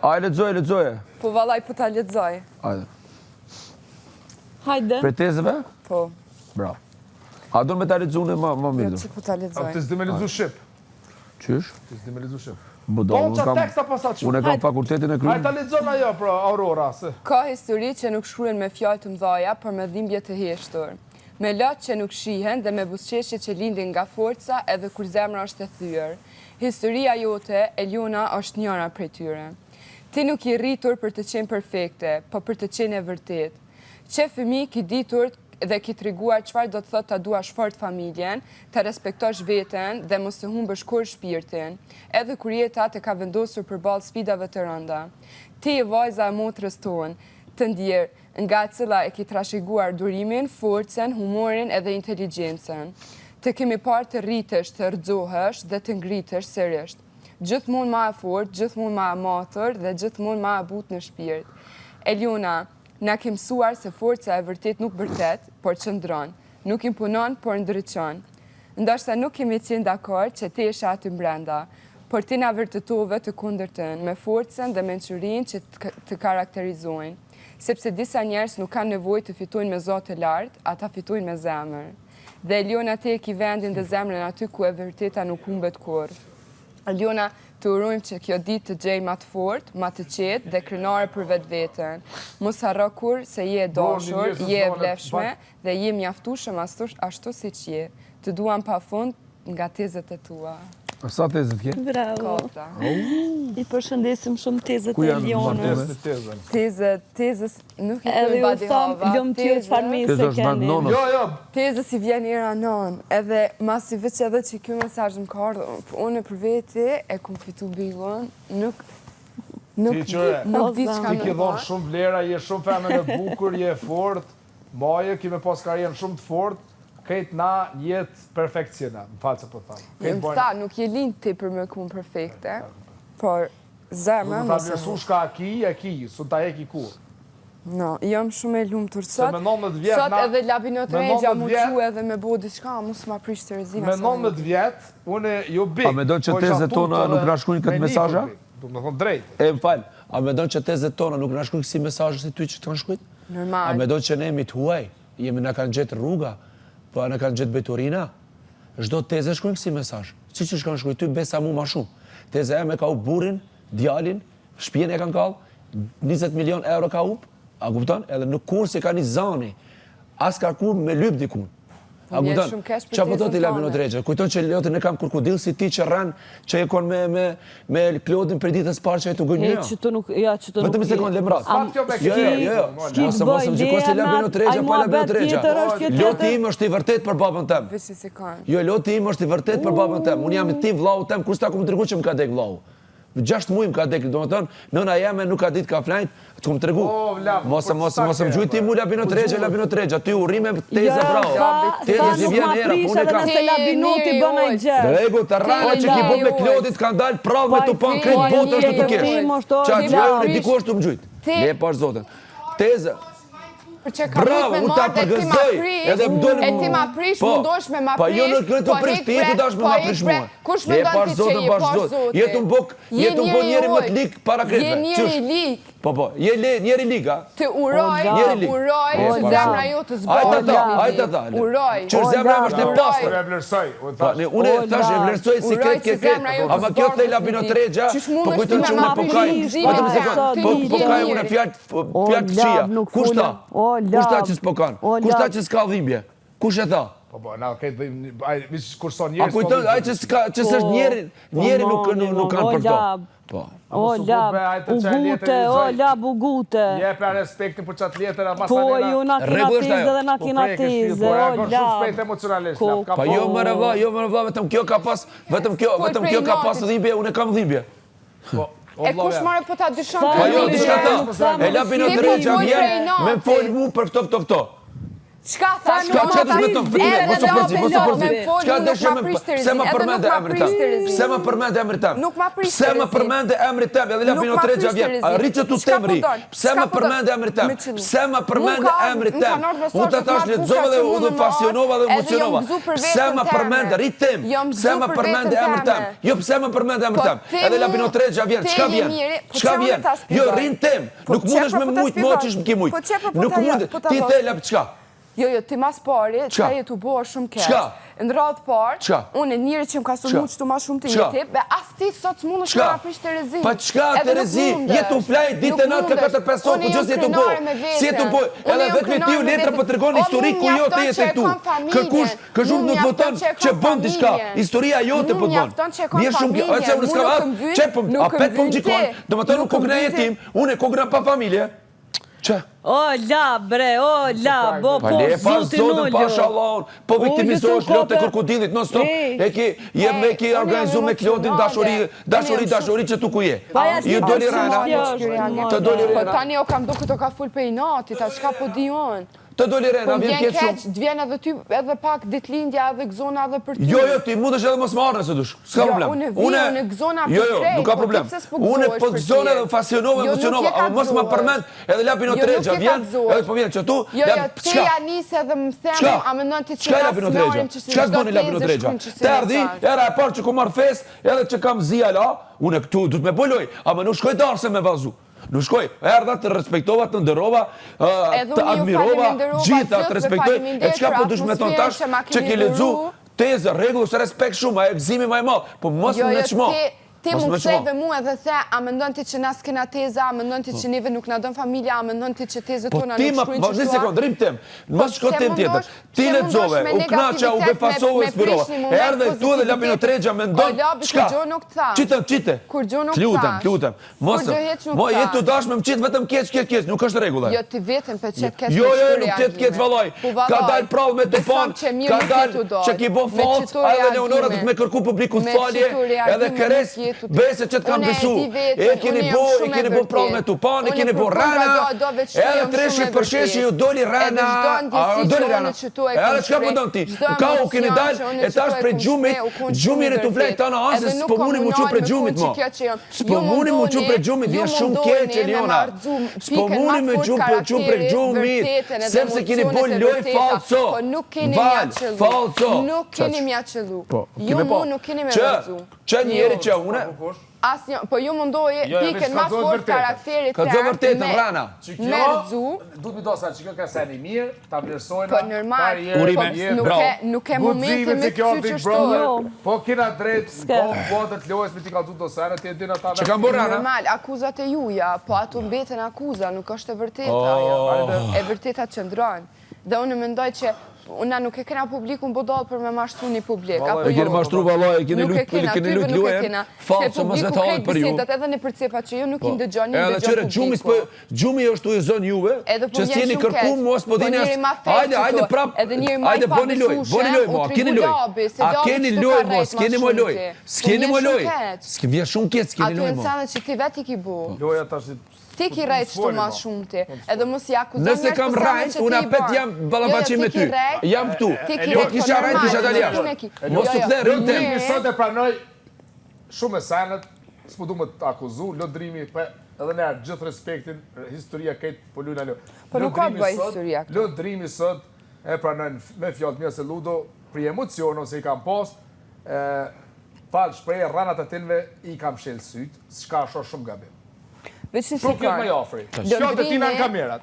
Aj, letëzoje. Po vallaj, po ta lexoj. Ajde. Hajde. Pretezëve? Po. Bravo. A do me ta lexuar më mirë? Jo, që po ta lexoj. Ti s'di me lexu shqip. Qysh? Ti s'di me lexu shqip. Budall, unë kam fakultetin e Hajde ta lexon ajo për Aurora. Ka histori që nuk shkruhen me fjalë të mëdha, por me dhimbje të heshtur. Me latë që nuk shihen dhe me buzëqeshje që lindin nga forca edhe kur zemra është e thyer. Historia jote, Eliona, është njëra prej tyre. Ti nuk je rritur për të qenë perfekte, po për të qenë e vërtet. Që fëmijë ki ditur dhe ki treguar çfarë do të thotë ta duash fort familjen, të respektosh veten dhe mos të humbësh kur shpirtin, edhe kur jeta të ka vendosur përballë sfidave të rënda. Ti je vajza e motrës tonë, të ndjerë, nga cila e ki trashëguar durimin, forcen, humorin edhe inteligjencën. Të kemi parë të rritesh, të rëzohesh dhe të ngritesh sërisht. Gjithmonë ma e fort, gjithmonë ma e matër dhe gjithmonë ma e butë në shpirt. Eliona, na ke mësuar se forca e vërtet nuk bërtet, por qëndron. Nuk imponon, por ndryqon. Ndoshta nuk kemi qenë dakord që ti isha aty brenda, por ti na vërtetove të kundërtën, me forcën dhe mençurinë që të karakterizojnë. Sepse disa njerëz nuk kanë nevojë të fitojnë me zot të lartë, ata fitojnë me zemër. Dhe Eliona, ti e ki vendin dhe zemrën aty ku e vërteta nuk humbet kurrë. Eliona, të urojmë që kjo ditë të gjej ma të fort, ma të qetë dhe krenare për vetë vetën. Mos harro kur se je e dashur, je e vlefshme dhe je mjaftueshëm ashtu siç je. Të duam pafund nga tezet e tua. Sa tezet ke? Bravo. Kota. I përshëndesim shumë tezet e Elionës. Tezës nuk i Edhe këmë ju badi thamë, hava. lëmë ty të farmisë se keni. Jo. Tezës i vjen ira non, edhe masi veç edhe që kjo mesazh më ka ardhur, unë për veti e kom fitu bingon, nuk di çka Ti ke dhënë shumë vlera, je shumë femër e bukur, je fort, maje, ki me pas karrierën shumë të fort, këtë na jetë perfekciona, më falë që po thamë. Më tha, nuk je lind ti për me kumë perfekte, por zemra më ta vlerësu shka aki, su ta heki kur. No, jam shumë e lumtur sot. Me 19 vjet sot edhe labinot regja mu qu edhe me bo diçka, mos ma prish të rezina. Me 19 vjet, unë jo big. A me do që tezet tona nuk na shkruajnë këtë mesazha? Do të thonë drejt. E më falë, a me do që tezet tona nuk na shkruajnë kësi mesazhe si ty që të kanë shkruajt? Normal. A me do që ne jemi të huaj, jemi na kanë gjetë rruga, po na kanë gjetë beturina? Çdo tezë shkruajnë kësi mesazh. Si që shkanë shkruajt ty, besa mu ma shumë. Teza e me ka u burin, djalin, shtëpinë e kanë kallë, 20 milion euro ka up, a kupton? Edhe në kur se ka një zani, as ka kur me lyp dikun. A kupton? Qa po thot i Labino Tregje? Kujton që Lotin e kam krokodil si ti që rran, që e kon me Klodin për ditës parë që e të gënjëja. Vetëm i sekund lemrat. Jo. Mosë më gjikos i Labino Tregje, pa Labino Tregje. Loti im është i vërtet për babën tem. Jo, Loti im është i vërtet për babën tem. Unë jam i ti vllau tem, kur s'ta ku më tregu që më ka dek vllau. 6 muaj më ka dek, do më thënë, nëna jeme nuk ka ditë ka flajt, të kom të regu. Mosë më gjuj ti mu Labino Tregje, ty u rime teze bravo. Teze si vjen era, po unë e kam. Labinoti bën ai gjë. Regu, të rrako që ki bën me Klodit kanë dalë prave me të pan kretë botë është të kesh. Qa gjë e diku është të më gjujt. Le pash zoten. Teze. Bravo, unë ta përgëzoj, edhe më dojnë... E ti ma prish, më dosh me ma prish... Pa jo nuk të prish, ti e të dash me ma prish mua. Kush më dojnë ti që je pash zotin? Jetë më bo njeri më të lik para kretve. Je njeri lik. Po, njeri lik, a? Të uroj, që zemra jo të zbogë. Ajta ta. Uroj. Qërë zemra më është në pasër. Unë e vlerësoj. Unë tash e vlerësoj si kretë ke kretë. Ama kjo të Labino Tregja, po kujton që unë po kaj unë fjallë të qia. Kushta? Kushta që s'po kanë? Kushta që s'ka dhimbje? Kush e tha? Po, na këtë dhejmë, kur son njerës... A kujton, aj që s'është njeri nuk kanë për to. O lab, u gute. Jepe respektin për qatë letër, a Po, ju na kina teze dhe na kina teze, o lab. Shumë shpejt emocionalisht. Pa jo më rëva, vetëm kjo ka pas dhimbje, unë e kam dhimbje. E kush marrë po ta dyshon Pa jo, dyshka ta. E Labino Tregja vjen me folë mu për këto. Çka thash? Çka do të them? Çka dëshëm? Pse më përmend emrin tëm? Pse më përmend emrin tëm? Nuk ma prish. Pse më përmend emrin tëm? Edhe la Pino Trexha vjen. Arrit që tu temri. Pse më përmend emrin tëm? Pse më përmend emrin tëm? Unë ta tash lexova dhe u pasionova dhe emocionova. Pse më përmend ritem? Pse më përmend emrin tëm? Jo pse më përmend emrin tëm? Edhe la Pino Trexha vjen. Çka vjen? Çka vjen? Jo rrin tem. Nuk mundesh me mujt moçish me kimujt. Nuk mund. Ti te la çka? Jo, ti mas pari, që e tu boa shumë keq. Në radhë parë, unë e njëri që më ka së muqë të ma shumë të jetit, be as ti sot mund është nga prish Terezi. Pa qka Terezi, jetu flaj ditë natë ka 4-5 sotë, ku gjësë jetu bojë. Si jetu bojë, edhe vetëme ti u letra për të regon historik ku jo të jetë e tu. Kërkush, këshur nuk voton që bën t'i shka, historia jo të për bën. Vje shumë, a që unë s'ka atë, qepëm, a petë për më gjikon, dhe më të nuk kogna jetim, unë e kogna pa familje. Që? O, la, bre, o, la, bo, po, zotin ullë. Po viktimizosh lotë e kërkodilit, non stop, e ki organizu me Klodin dashuri që tu ku je. Ju doli rana, të doli rana. Po tani o kam do këtë o ka full pe i natit, a qka po di on? Të doli rena, vjen keq shumë. Të vjen edhe ty edhe pak ditlindja edhe gëzona edhe për ty. Jo, ti mundesh edhe mos marrë nëse dush. S'ka problem. Unë gëzona për krejt. Jo, nuk ka problem. Unë po gëzona edhe fasionova, emocionova, ama mos ma përmend edhe la Pino Trexha vjen, edhe po vjen që tu. Jo, ti ja nisë edhe më them, a mendon ti që na snorim që çka bën la Pino Trexha? Te ardhi, era e parë që ku marr fest, edhe që kam zi ala, unë këtu duhet me boloj, ama nuk shkoj darse me vallzu. Nuk shkoj, erdha të respektova, të ndërova, të admirova, gjitha të respektoj, e qka po dush me ton tash, që ke ledzu tezë, regullë, se respekt shumë, a e gzimi ma e malë, po mos më në qmo. Ti më ktheve mu edhe the, a mendon ti që na s'kena teza, a mendon ti që neve nuk na dën familja, a mendon ti që tezët tona nuk shkruajnë qështu? Po ti një sekundë, rrim tem, mos shko tem tjetër. Ti lexove, u knaqa, u befasove, inspirova. Erdhe tu edhe la Pino Trexha mendon, çka? Qite. Kur gjo nuk thash. Klutem. Mos jetu dash me më qit vetëm keq, nuk është rregulla. Jo, ti vetëm për qet keq. Jo, nuk keq vallaj. Ka dal prallë me topon, ka dal që ki bën falt, edhe Leonora do të më kërku publikut falje, edhe keres bese që të kam besu, e keni bo prallë me tupan, e keni bo rana, edhe treshi për sheshi ju doli rana, edhe qka pëndon ti, ka u keni dal, e tash për gjumit e të flejt të në asë, s'po muni mu që për gjumit mo, s'po muni mu që për gjumit, vjen shumë keq Eliona, s'po muni mu që për gjumit, sepse keni bo loj falso, val, falso, nuk keni mja qëllu, ju mu nuk keni me vërzu. Që njeri që une? Po ju mundoj piken ma fort karakterit ka dzo vërtetën rana. Me rëzu. Duhet mi do sa që kjo ka seni mirë, ta vlerësojna. Po normal, nuk e momente me kësy që shtorë. Po kina drejt, po të të lojës me ti ka du do sene, ti e dina ta që kam bërë rana? Normal, akuzat e juja, po ato mbeten akuza, nuk është e vërteta. E vërteta që ndronë. Dhe unë mendoj që Una nuk e kena publikun bodal për me mashtru një publik. E keni mashtru valaj, e keni lut lujen, falë që mësë vetë halë për ju. Edhe në përcepa që ju nuk i ndëgjon, një ndëgjon publiku. Gjumi është u e zonë juve, që s'jeni kërku mos po dini asë. Hajde prap, hajde boni loj, mo, a keni loj. A keni loj mo, s'keni mo loj. S'keni mo loj. S'keni vje shumë kjetë, s'keni loj mo. Ato e nësane që ti vet i ki bu. Loja tash ti ki rejt shtu ma shumë ti, edhe mos i akuzon nëse kam rejt, unë apet jam balabaci me ty, jam këtu, po kisha rejt, kisha dal jashtë, mos të the rritë. Lodrimi sot e pranoj shumë e senet, s'po du më të akuzu, Lodrimi, edhe nërë gjithë respektin, historia këtë po lujna lo. Po nuk ka të bëj historia këtë. Lodrimi sot e pranojnë me fjallët mjë se Ludo, pri emociono se i kam pas, falë shprej, ranat e tinve i kam shelë sytë, s'ka shoh shumë gabim.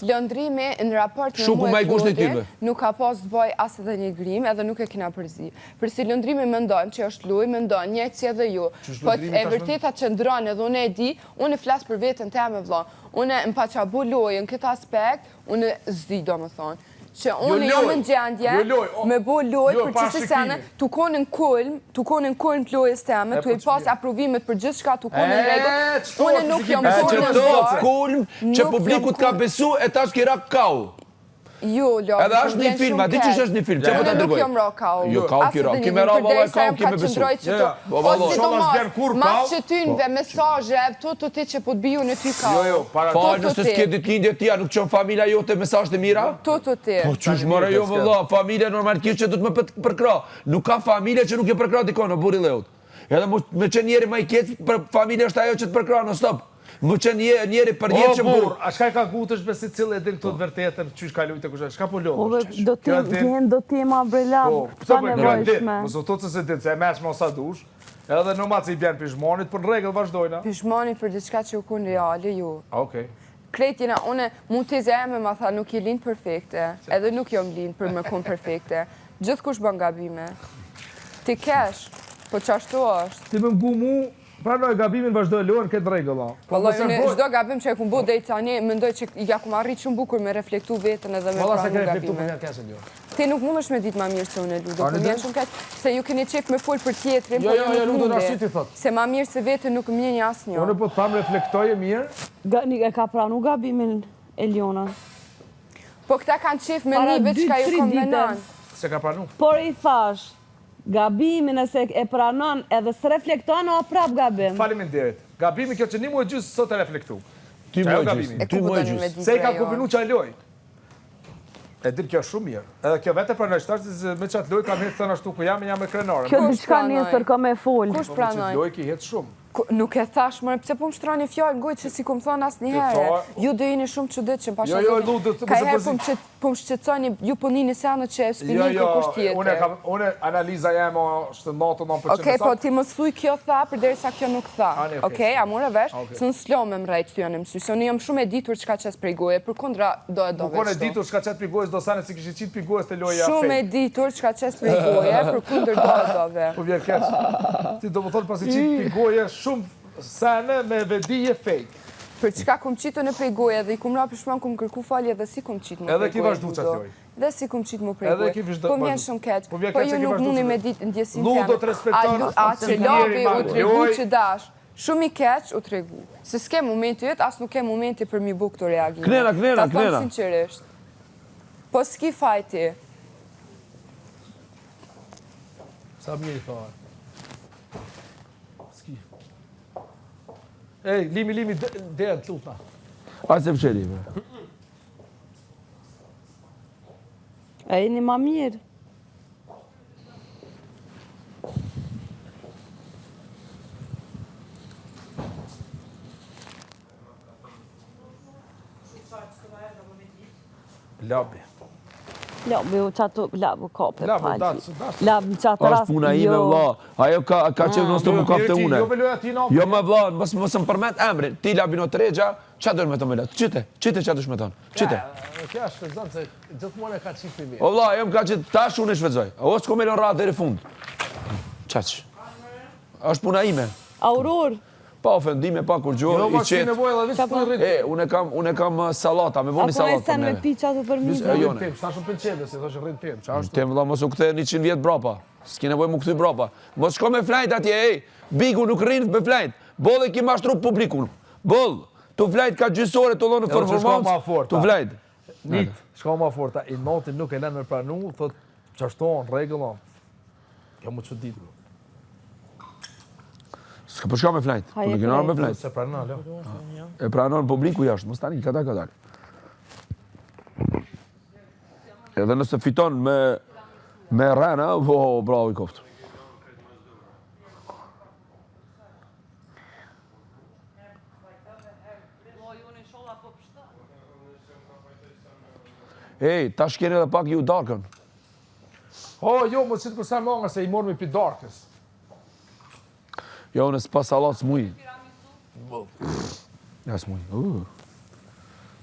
Lëndrimi në raport në mu e Klodin nuk ka pas të bëj as edhe një grim edhe nuk e kina përzi. Përsi Lëndrimi mendon që është luj, mendon njëtë si edhe ju. Po e vërteta që ndronë edhe unë e di, unë e flasë për vetën te me vla. Unë e më pa qa bu lojë në këtë aspekt, unë zdi do më thonë. Që unë jam në gjendje, me bo lojë për që që sene, tu konin kulm të lojës teme, tu i pas aprovimet për gjithë shka, tu konin regull, unë nuk jam konin zërë. Që kulm që publikut ka besu, e tash kira kau. Jo, Labi, Edhe është një film, a di që është një film, që po të Unë nuk ndërgoj? jom ra kau. Jo, kau ki ra, ki me ra, valla, kau ki me besu. Mas që tynve mesazhe, to ti që po të biju në ty kau. Jo, para Falë, nëse s'ke ditëlindje tia, nuk qënë familja jote mesazh të mira? To ti. Po qysh mëre jo, valla, familja normal kjo që du të më përkra. Nuk ka familje që nuk e përkra dikon në buri leut. Edhe me që njeri ma i ketë, për familje është ajo që të përkra në stop. Më që njeri për jetë që burë. A shka ka gutësh me si cilë e din këtu të vërtetën, qysh ka lujtë e kushe, shka po lodhë? Do t'jema brela, pa nevojshme. Mësë të se din, se e mesh ma sa dush, edhe në matë se i bjenë pishmanit, për në regull vazhdojna. Pishmanit për diçka që u kun reale, ju. Okej. Kretina, une mund të zeme ma tha nuk i linë perfekte, edhe nuk jom linë për me kun perfekte. Gjithë kush bën gabime. Ti kesh, po qashtu është. Ti më ngu mu, pranoj gabimin vazhdoj lojnë këtë regulla. Valla, unë çdo gabim që e kum bu deri tani, mendoj që ja kum arrit shumë bukur me reflektu veten edhe me Valla se ke pranu reflektu për gabime. një kesën jo. Ti nuk mundesh me ditë ma mirë se unë Ludo, po vjen shumë keq se ju keni qef me fol për tjetrin, po Jo, Ludo, na shiti thot. Se ma mirë se vete nuk më njeh asnjë. Unë po të thamë reflektoje mirë. E ka pranu gabimin Eliona. Po këta kanë qef me Para një veç ka ju 2-3 konvenon. Se ka pranu. Por i thash, gabimin e se e pranon edhe së reflekton o prap gabim. Faleminderit. Gabimi kjo që një muaj gjysë sot e reflektu. Ty Qa jo më gabimi? gjysë, ty më gjysë. Se i ka kuvinu që a loj. E dirë kjo shumë mirë. Edhe kjo vete pranoj shtash, se me qatë loj kam hetë të nashtu ku jam e krenare. Kjo Kush diçka pranoj? nesër ka me fol. Kush Që pranoj? loj ki hetë shumë. Nuk e thash, më pse po më shtroni fjalë ngoj që si kum thon asnjëherë. Ju do jeni shumë çuditshëm pa shkak. Jo, Ludo, të mos e përzi. Po më shqetësoni, ju po nini se anë që spinin për kusht tjetër. Une analiza jeme është 99%. Okej, po ti mos thuj kjo tha, përderisa kjo nuk tha. Ani, Okej, a more vesh? Se në s'lo me mrejt ty janë mësy. Se unë jam shumë e ditur çka qes prej goje, përkundra do e do Nuk kone veç. ditur shka qëtë pigojës, do sane si kishë qitë pigojës të loja Shumë e fake. ditur çka qes prej goje, përkundër do e dove. Po vjerë keq. Ti do më thonë pasi qitë pigojë shumë sane me vedije fake. Për çka kum qitë në prej goje dhe i kum ra pishman kum kërku falje dhe si kum qitë më prej goje. Edhe ki vazhdu qatë loj. Dhe si kum qitë më prej Edhe goje. ki vazhdu- Po vjen shumë keq. Po vjen Po keq se ju ki nuk vazhdu mundi qatë me loj. ditë ndjesin Ludo teme. të respekton A që njeri labi ma u tregu loj. që dash. Shumë i keq u tregu. Se s'ke momenti jëtë, as nuk ke momenti për mi buk të reagime. Knena, Ta knena. thonë sinqerisht. Po s'ki fajti. Sa mirë i thore. Ski. Ej, limi, dhe të lutna. A se fsheli, bre. E jeni ma mirë. Labi. Labi u qatë, labi kope Labi, falqi. datë. Labi në qatë rast, Është puna ime, vlla. Ajo ka qenë nësë të më kapte une. Jo me loja ti na. Jo me vlla, mos më përmet emrin. Ti Labino Tregja, qa dërë me të me letë? Qite qa dush me tonë? Qite. Kjo është shpezon se gjithmonë e ka qipi mirë. O vlla, jam ka që tash unë e shvedzoj. O s'ko me lën ratë deri fund. Qaq. Është puna ime. Auror, Pa ofendime, pa kur Jo, gjohë, i ma që qetë. nevoj edhe vishë për rritë. Unë kam salata, me voni apo e salatë sen për me neve. pi qatë për mizë. jo. Rritë tim, sa shumë pëlqeve, se thoshe rritë tim. Qa është? Tem valla mos u kthe 100 vjet brapa. S'ki nevojë mu kthy brapa. Mos shko me flajt atje, ej. Bigu nuk rrin me flajt. Boll e ki mashtru publikun. Boll. Tu flajt ka gjysore të llonë Edhe që shko ma performancë. fort, Tu ta. flajt. Nit, shka ma forta, i notin nuk e lënë me pranu, thot, qashton, regullon. Kjo mu që ditë. S'ka përshka me flajt. Po nuk kënë me flajt. Se pranon, lo. E pranon publiku jashtë, mos tani ka dal. Edhe nëse fiton me rena, bravo i koftë. Ej, ta shkjeni edhe pak ju darkën. Jo, më qitë kërsa manga se i morë me pi darkës. Jo, nësë pas salat s'muj. Ja, s'muj.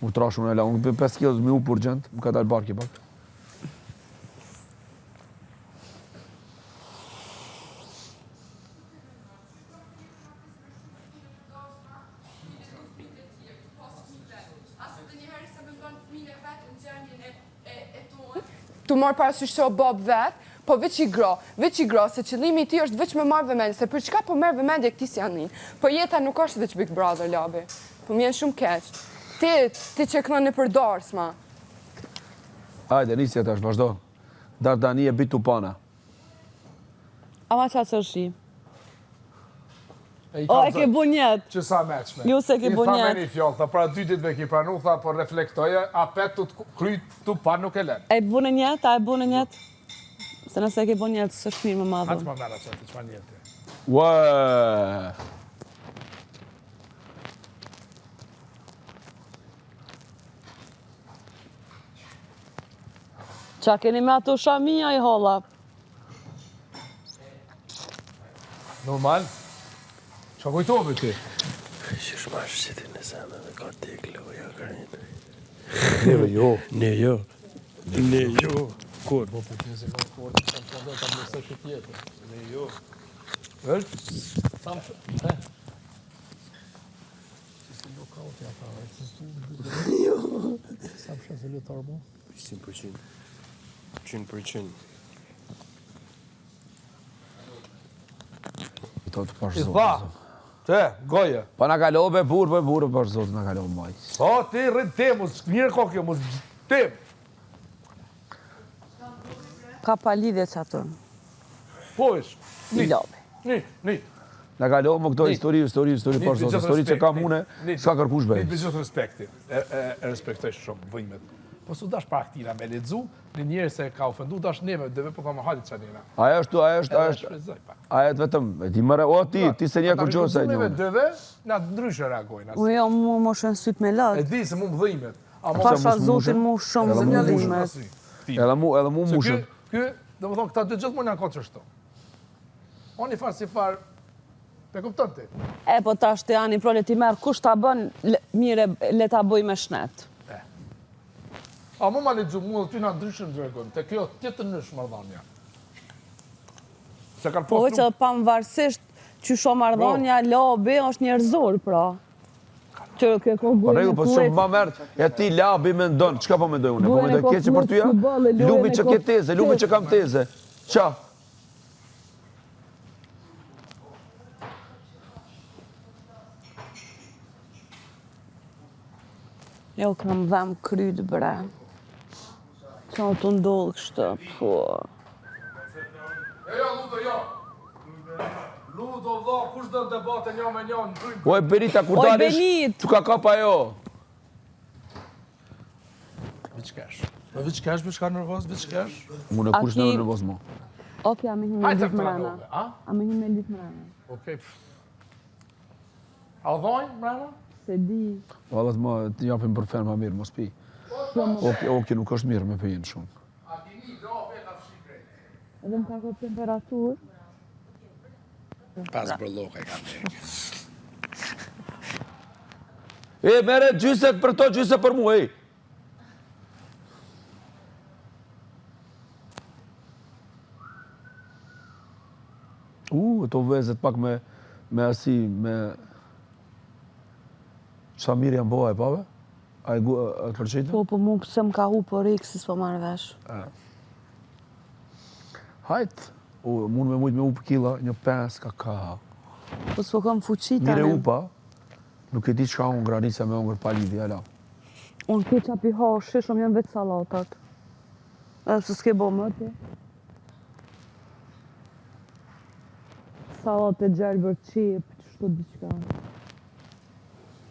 Mu trash unë e la, unë për 5 kg mi u për gjend, më ka dalë barki pak. Tu marë parasysh se o bob vetë, po veç i gra, se qëllimi i ti është veç me marrë vëmendje, se për çka po merr vëmendje këti si janin? Po jeta nuk është veç Big Brother, Labi. Po m'jen shumë keq. Ti që këna në përdarës, ma. Hajde, nisje tash, vazhdo. Dardani e bitu pana. Ama qa që shi? E i O, kam e ke zënë. bu njetë. Që sa meqme. Ju se ke bu I tha me njetë. një fjallë, tha pra 2 ditë me ki pranu, tha po reflektoje, a pet të kry tu pa nuk e len. E bu në njetë, a e bu në njetë? Se nëse e ke bu njetë, së është mirë më Haqë madhë. ma mera qëtë, që ma njëti. Ua! Qa keni me ato shamia i holla? Normal? Qa kujtovi ti? Që shmash që ti në zemëve ka tek loja kërën. Neve jo. Ne jo. Ne jo. Kur? Po për të nëse ka fort, kam të dhe kam nëse që tjetër. Ne jo. Është? Sam që... Që si lokaut ja ta, e që stu... Jo. Sam që se lëtar mu? 100%. 100%. To të pash I zotë. tha, te, goje. Pa na kalove burë pash zotë na kalove maj. Sa ti rrit temus, mirë ka kjo, mos tem. Ka pa lidhje që ato. Po ish. I lobe. Nit. Na kalove më këto histori pash zotë. Histori që kam une, s'ka kërkush bëj. Nit, me gjithë respekti. E respektoj shumë vëjmet. Po su dash pra aktina me ledzu, në njerë se ka ofendu, dash neve, dhe po thamë halit që anina. Aja është, aja është vetëm, e ti mëre, o ti se një kur gjohë se Neve një. dëve, na ndryshë reagojnë. U jo, mu më shën syt me E latë. di se mu më dhëjmet. Pasha zotin mu shumë Edhe mu zënjalimet. Edhe mu Se mushën. ky, dhe më thonë, këta dy gjithë më janë kotë qështu. Oni farë si farë, pe kupton ti. E, po ta shte ani prole ti merë, kush ta bën, mire, le ta boj me shnet. A mu ma ledzu mu dhe ty na ndryshën dregojnë, te kjo tjetë nësh mardhanja. Se kanë Po pas që pavarësisht që shumë mardhonja, labi është njerëzor, pra. Që ke Po kohë regu, po shumë ma mërë, e ti labi me ndonë, qka po me ndoj une? Po me ndoj keqe për tyja? Lubi që ke teze, lubi që kam teze. Qa? Jo, kam dhem kryt, bre. Qa të ndodhë kështë, po. E jo, Ludo, jo. Ludo, vla, kush dhe në debate një me një në drymë. O e Benita, kur Oj, dalish, Benit! tu ka kapa jo. Vich kesh. Me vich kesh, me shka nervoz, vich kesh. Mu në kush në nervoz mo. Oke, a me hi me Hajtë lit të mrena. radove, a? A me hi me lit mrena. Okej. A dhojnë, mrena? Se di. Vallatë ma, të japim për fen ma mirë, mos pi. Oke, nuk është mirë me pijen shumë. A kini, do, me ka fshi krejt. Edhe më ka këtë temperaturë. Pas bërloka e ka me. E, mere gjyset për to, gjyset për mu, ej. To vezet pak me asi, me... Qa mirë janë boha e pave? A e përqitë? Po, po mu pëse më ka hu për rikë si s'po marrë vesh. Hajtë, mund me mujtë me upë kila, një 5 ka. Po s'po kam fuqi Mire tani. upa, nuk e di qka unë granica me ungër pa lidhja, ala. Unë ke qapi hashi, shumë janë vetë salatat. Edhe se s'ke bo më ti. Salat e gjelbër qip, qështu diqka.